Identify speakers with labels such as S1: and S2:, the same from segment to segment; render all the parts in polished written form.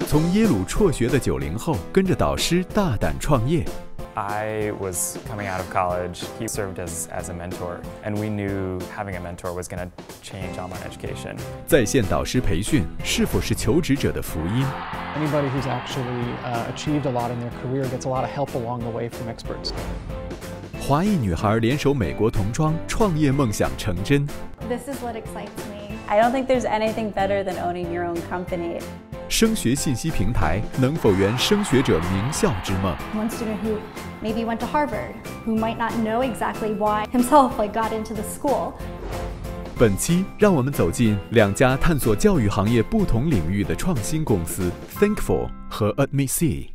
S1: 从耶鲁辍学的90后，跟着导师大胆创业。
S2: I was coming out of college. He served as a mentor, and we knew having a mentor was going to change online education.
S1: 在线导师培训是否是求职者的福音？
S3: Anybody who's actually achieved a lot in their career gets a lot of help along the way from experts.
S1: 华裔女孩联手美国童装，创业梦想成真。
S4: This is what excites me. I don't think there's anything better than owning your own company.
S1: 升学信息平台能否圆升学者名校之梦？
S4: One student who maybe went to Harvard, who might not know exactly why himself got into the school.
S1: 本期让我们走进两家探索教育行业不同领域的创新公司 Thinkful 和 Admitsee。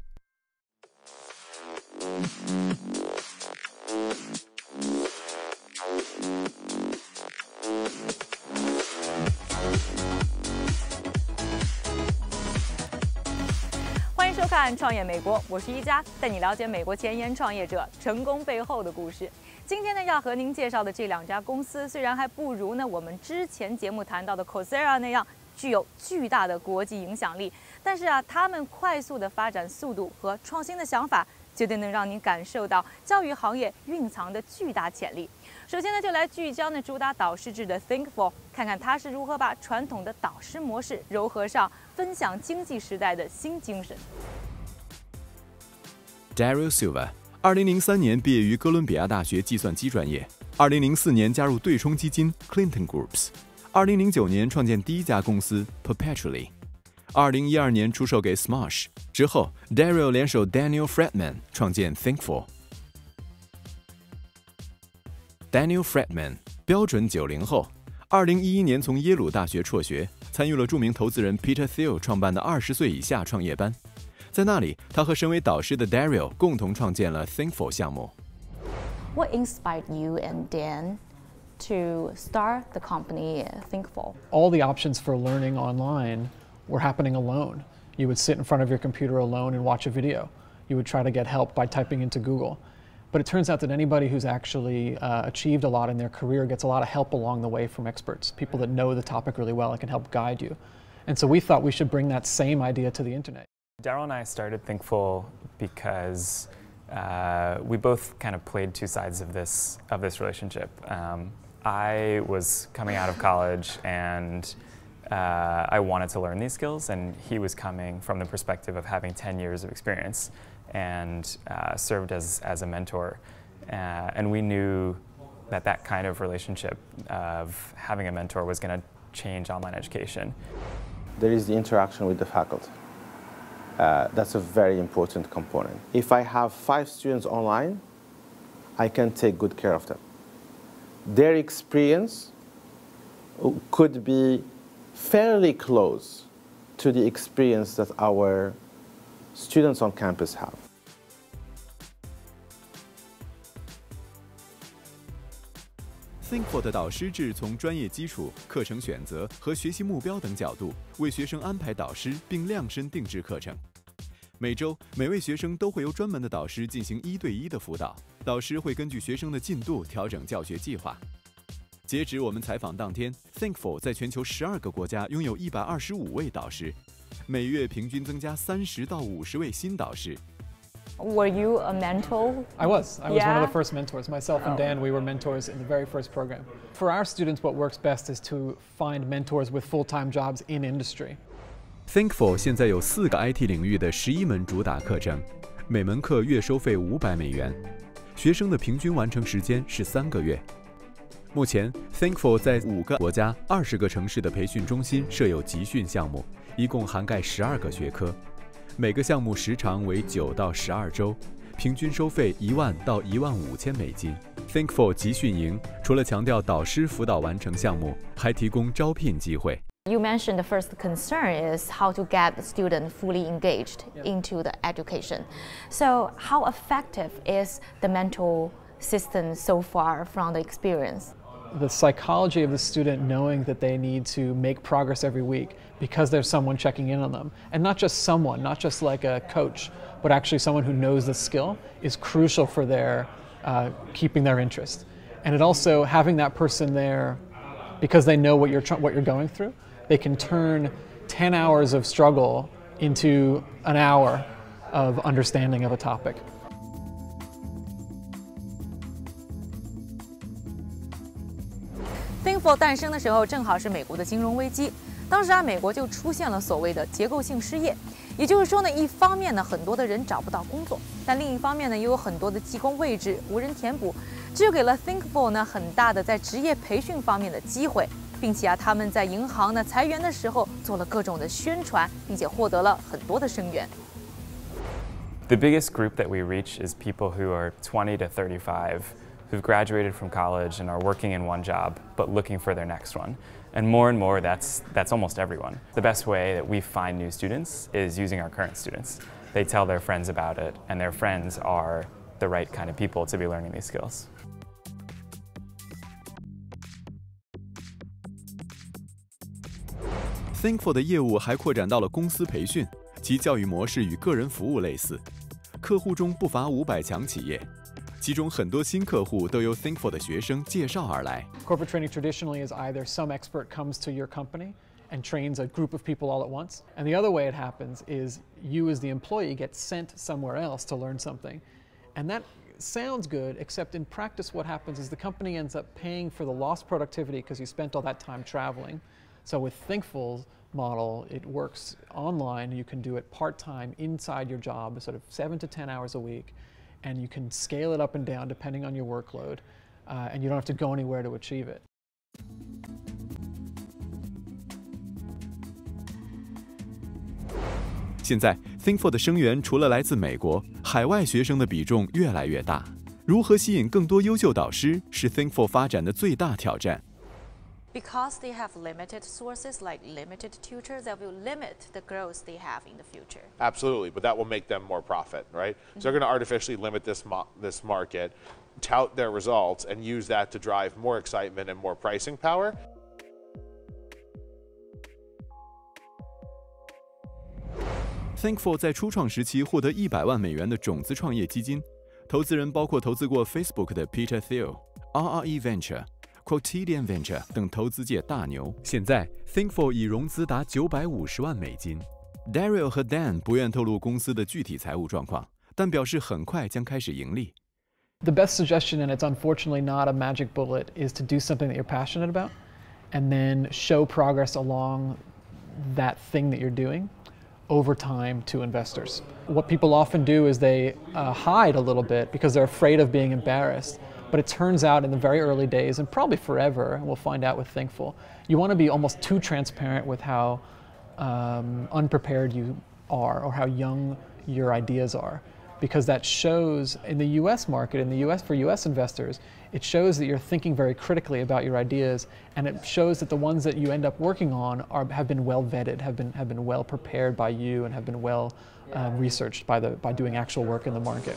S5: 欢迎收看《创业美国》，我是一佳，带你了解美国前沿创业者成功背后的故事。今天呢，要和您介绍的这两家公司，虽然还不如我们之前节目谈到的 Coursera 那样具有巨大的国际影响力，但是他们快速的发展速度和创新的想法，绝对能让您感受到教育行业蕴藏的巨大潜力。首先呢，就来聚焦主打导师制的 Thinkful， 看看它是如何把传统的导师模式糅合上分享经济时代的新精神。
S1: Daryl Silva 2003年毕业于哥伦比亚大学计算机专业，2004年加入对冲基金 Clinton Groups，2009年创建第一家公司 Perpetually，2012年出售给 Smosh， 之后 Daryl 联手 Daniel Fredman 创建 Thinkful。Daniel Fredman 标准90后，2011年从耶鲁大学辍学，参与了著名投资人 Peter Thiel 创办的20岁以下创业班。在那里，他和身为导师的 Daryl 共同创建了 Thinkful 项目。
S6: What inspired you and Dan to start the company Thinkful?
S3: All the options for learning online were happening alone. You would sit in front of your computer alone and watch a video. You would try to get help by typing into Google. But it turns out that anybody who's actually achieved a lot in their career gets a lot of help along the way from experts, people that know the topic really well and can help guide you. And so we thought we should bring that same idea to the internet.
S2: Daryl and I started Thinkful because we both kind of played two sides of this relationship. I was coming out of college and I wanted to learn these skills, and he was coming from the perspective of having 10 years of experience and served as a mentor. And we knew that kind of relationship of having a mentor was going to change online education.
S7: There is the interaction with the faculty. That's a very important component. If I have 5 students online, I can take good care of them. Their experience could be fairly close to the experience that our students on campus have.
S1: Thinkful 的导师制从专业基础、课程选择和学习目标等角度，为学生安排导师并量身定制课程。每周，每位学生都会由专门的导师进行1对1的辅导，导师会根据学生的进度调整教学计划。截止我们采访当天 ，Thinkful 在全球12个国家拥有125位导师，每月平均增加30到50位新导师。
S5: Were you a mentor?
S3: I was one of the first mentors. Myself and Dan, we were mentors in the very first program. For our students, what works best is to find mentors with full-time jobs in industry.
S1: Thinkful 现在有4个 IT 领域的11门主打课程，每门课月收费$500，学生的平均完成时间是3个月。目前 Thinkful 在5个国家、20个城市的培训中心设有集训项目，一共涵盖12个学科，每个项目时长为9到12周，平均收费1万到$15,000。Thinkful 集训营除了强调导师辅导完成项目，还提供招聘机会。
S6: You mentioned the first concern is how to get the student fully engaged into the education. So how effective is the mentor system so far from the experience?
S3: The psychology of the student knowing that they need to make progress every week because there's someone checking in on them. And not just someone, not just like a coach, but actually someone who knows the skill is crucial for their keeping their interest. And it also having that person there because they know what you're going through, they can turn 10 hours of struggle into an hour of understanding of a topic.
S5: Thinkful 诞生的时候，正好是美国的金融危机。当时美国就出现了所谓的结构性失业，也就是说呢，一方面呢，很多的人找不到工作，但另一方面呢，又有很多的技工位置无人填补，这就给了 Thinkful 呢很大的在职业培训方面的机会，并且他们在银行呢裁员的时候做了各种的宣传，并且获得了很多的声援。
S2: The biggest group that we reach is people who are 20 to 35, who've graduated from college and are working in one job, but looking for their next one. And more, that's almost everyone. The best way that we find new students is using our current students. They tell their friends about it, and their friends are the right kind of people to be learning these skills.
S1: Thinkful 的业务还扩展到了公司培训，其教育模式与个人服务类似，客户中不乏500强企业。其中很多新客户都由 Thinkful 的学生介绍而来。
S3: Corporate training traditionally is either some expert comes to your company and trains a group of people all at once, and the other way it happens is you as the employee get sent somewhere else to learn something. And that sounds good, except in practice what happens is the company ends up paying for the lost productivity because you spent all that time traveling. So with Thinkful's model, it works online. You can do it part-time inside your job, sort of 7 to 10 hours a week. And you can scale it up and down depending on your workload, and you don't have to go anywhere to achieve it.
S1: 现在 Thinkful 的生源除了来自美国，海外学生的比重越来越大。如何吸引更多优秀导师，是 Thinkful 发展的最大挑战。
S6: Because they have limited sources, like limited tutors, that will limit the growth they have in the future.
S8: Absolutely, but that will make them more profit, right? So they're going to artificially limit this market, tout their results, and use that to drive more excitement and more pricing power.
S1: Thinkful 在初创时期获得100万美元的种子创业基金，投资人包括投资过 Facebook 的 Peter Thiel、RRE Venture、Quotidian Venture 等投资界大牛。现在 Thinkful 已融资达950万美金。Daryl 和 Dan 不愿透露公司的具体财务状况，但表示很快将开始盈利。
S3: The best suggestion, and it's unfortunately not a magic bullet, is to do something that you're passionate about and then show progress along that thing that you're doing over time to investors. What people often do is they hide a little bit because they're afraid of being embarrassed. But it turns out in the very early days, and probably forever, and we'll find out with Thinkful, you want to be almost too transparent with how unprepared you are or how young your ideas are. Because that shows in the US market, for US investors, it shows that you're thinking very critically about your ideas, and it shows that the ones that you end up working on have been well vetted, have been well prepared by you, and have been well researched by doing actual work in the market.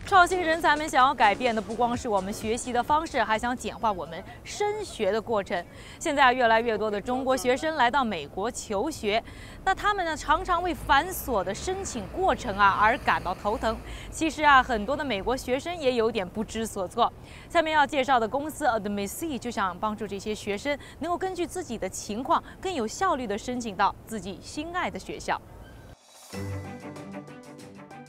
S5: 创新人才们想要改变的不光是我们学习的方式，还想简化我们升学的过程。现在越来越多的中国学生来到美国求学，那他们呢常常为繁琐的申请过程而感到头疼。其实很多的美国学生也有点不知所措。下面要介绍的公司 Admitsee 就想帮助这些学生能够根据自己的情况，更有效率地申请到自己心爱的学校。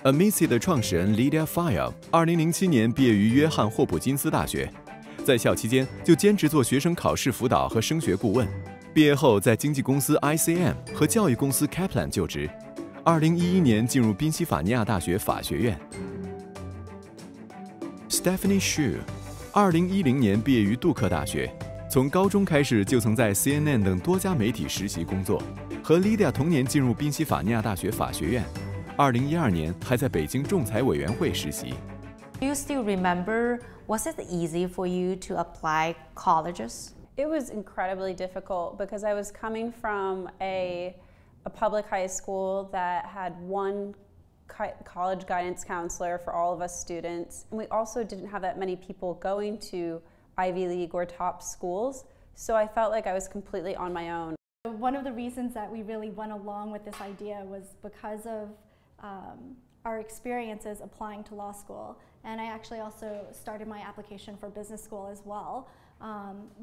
S1: Admitsee 的创始人 Lydia File 2007年毕业于约翰霍普金斯大学，在校期间就兼职做学生考试辅导和升学顾问。毕业后在经纪公司 ICM 和教育公司 Kaplan 就职。2011年进入宾夕法尼亚大学法学院。Stephanie Shu 2010年毕业于杜克大学，从高中开始就曾在 CNN 等多家媒体实习工作，和 Lydia 同年进入宾夕法尼亚大学法学院。2012年还在北京仲裁委员会实习。
S6: Do you still remember, was it easy for you to apply colleges?
S9: It was incredibly difficult because I was coming from a public high school that had one college guidance counselor for all of us students. And we also didn't have that many people going to Ivy League or top schools, so I felt like I was completely on my own.
S4: One of the reasons that we really went along with this idea was because of our experiences applying to law school, and I actually also started my application for business school as well.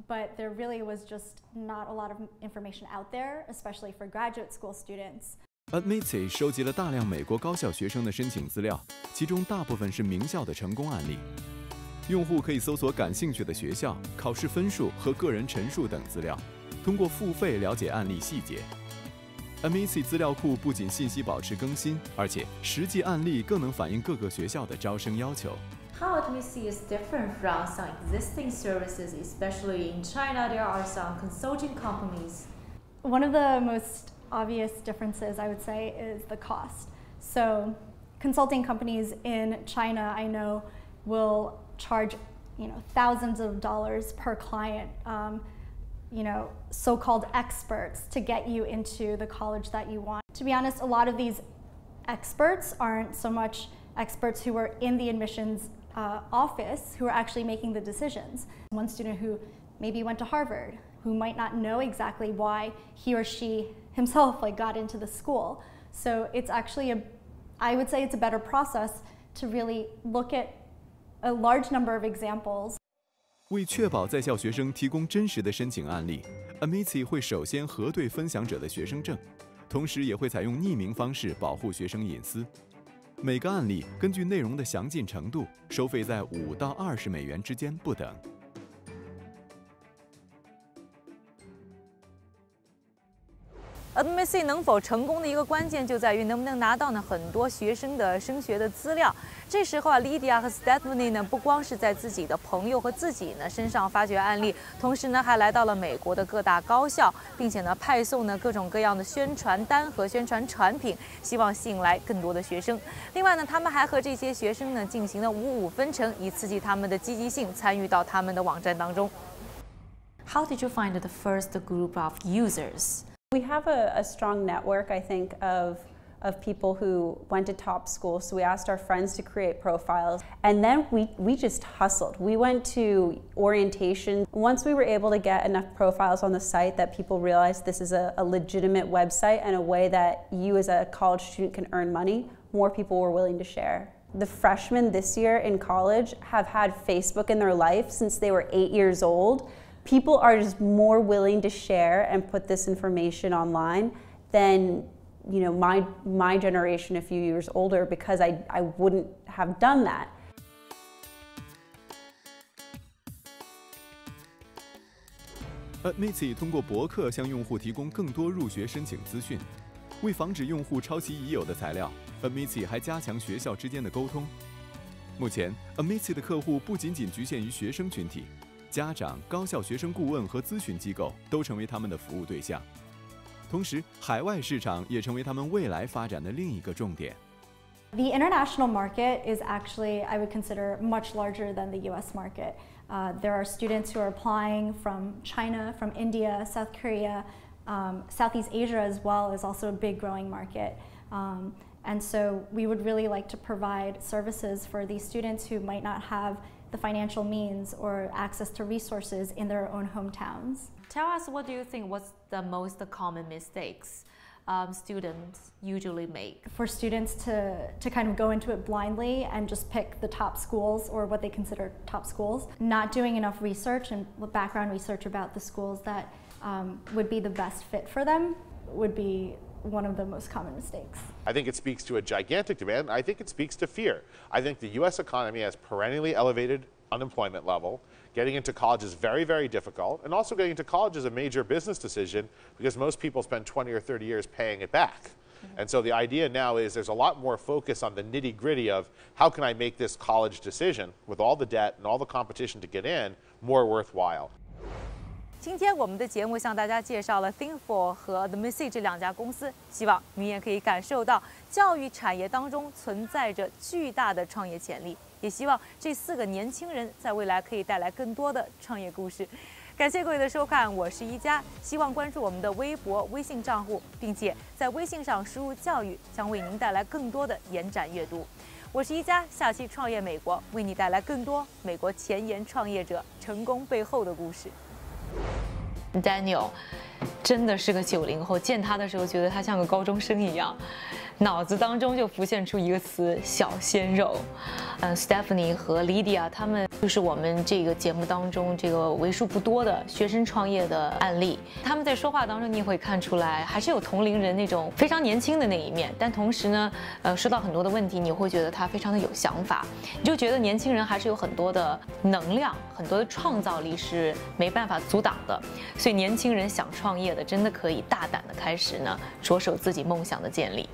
S4: but there really was just not a lot of information out there, especially for graduate school students.
S1: Admitsee 收集了大量美国高校学生的申请资料，其中大部分是名校的成功案例。用户可以搜索感兴趣的学校、考试分数和个人陈述等资料，通过付费了解案例细节。Admitsee 资料库不仅信息保持更新，而且实际案例更能反映各个学校的招生要求。
S6: How Admitsee is different from some existing services, especially in China, there are some consulting companies.
S4: One of the most obvious differences, I would say, is the cost. So, consulting companies in China, I know, will charge, thousands of dollars per client. So-called experts to get you into the college that you want. To be honest, a lot of these experts aren't so much experts who are in the admissions office who are actually making the decisions. One student who maybe went to Harvard, who might not know exactly why he or she himself got into the school. So it's actually I would say it's a better process to really look at a large number of examples.
S1: 为确保在校学生提供真实的申请案例 ，Admitsee 会首先核对分享者的学生证，同时也会采用匿名方式保护学生隐私。每个案例根据内容的详尽程度，收费在5到20美元之间不等。
S5: Admitsee 能否成功的一个关键就在于能不能拿到很多学生的升学的资料。这时候Lydia和 Stephanie 不光是在自己的朋友和自己身上发掘案例，同时还来到了美国的各大高校，并且派送各种各样的宣传单和宣传产品，希望吸引来更多的学生。另外他们还和这些学生进行了5-5分成，以刺激他们的积极性，参与到他们的网站当中。
S6: How did you find the first group of users?
S9: We have a strong network, I think, of people who went to top schools. So we asked our friends to create profiles. And then we just hustled. We went to orientation. Once we were able to get enough profiles on the site that people realized this is a legitimate website and a way that you as a college student can earn money, more people were willing to share. The freshmen this year in college have had Facebook in their life since they were 8 years old. People are just more willing to share and put this information online than my generation a few years older, because I wouldn't have done that.
S1: Admitsee 通过博客向用户提供更多入学申请资讯，为防止用户抄袭已有的材料 ，Admitsee 还加强学校之间的沟通。目前 ，Admitsee 的客户不仅仅局限于学生群体。家长、高校学生顾问和咨询机构都成为他们的服务对象，同时，海外市场也成为他们未来发展的另一个重点。
S4: The international market is actually, I would consider, much larger than the U.S. market. There are students who are applying from China, from India, South Korea, Southeast Asia as well is also a big growing market. And so we would really like to provide services for these students who might not have the financial means or access to resources in their own hometowns.
S6: Tell us, what do you think was the most common mistakes students usually make?
S4: For students to kind of go into it blindly and just pick the top schools or what they consider top schools, not doing enough research and background research about the schools that would be the best fit for them would be one of the most common mistakes.
S8: I think it speaks to a gigantic demand. I think it speaks to fear. I think the U.S. economy has perennially elevated unemployment level. Getting into college is very, very difficult. And also getting into college is a major business decision because most people spend 20 or 30 years paying it back. And so the idea now is there's a lot more focus on the nitty-gritty of how can I make this college decision with all the debt and all the competition to get in more worthwhile.
S5: 今天我们的节目向大家介绍了 Thinkful 和 Admitsee 这2家公司，希望你也可以感受到教育产业当中存在着巨大的创业潜力，也希望这4个年轻人在未来可以带来更多的创业故事。感谢各位的收看，我是一佳，希望关注我们的微博、微信账户，并且在微信上输入教育，将为您带来更多的延展阅读。我是一佳，下期创业美国为你带来更多美国前沿创业者成功背后的故事。
S6: Daniel 真的是个90后，见他的时候觉得他像个高中生一样。脑子当中就浮现出一个词“小鲜肉”。Stephanie 和 Lydia 他们就是我们这个节目当中这个为数不多的学生创业的案例。他们在说话当中，你也会看出来，还是有同龄人那种非常年轻的那一面。但同时呢，说到很多的问题，你会觉得他非常的有想法，你就觉得年轻人还是有很多的能量，很多的创造力是没办法阻挡的。所以年轻人想创业的，真的可以大胆的开始呢，着手自己梦想的建立。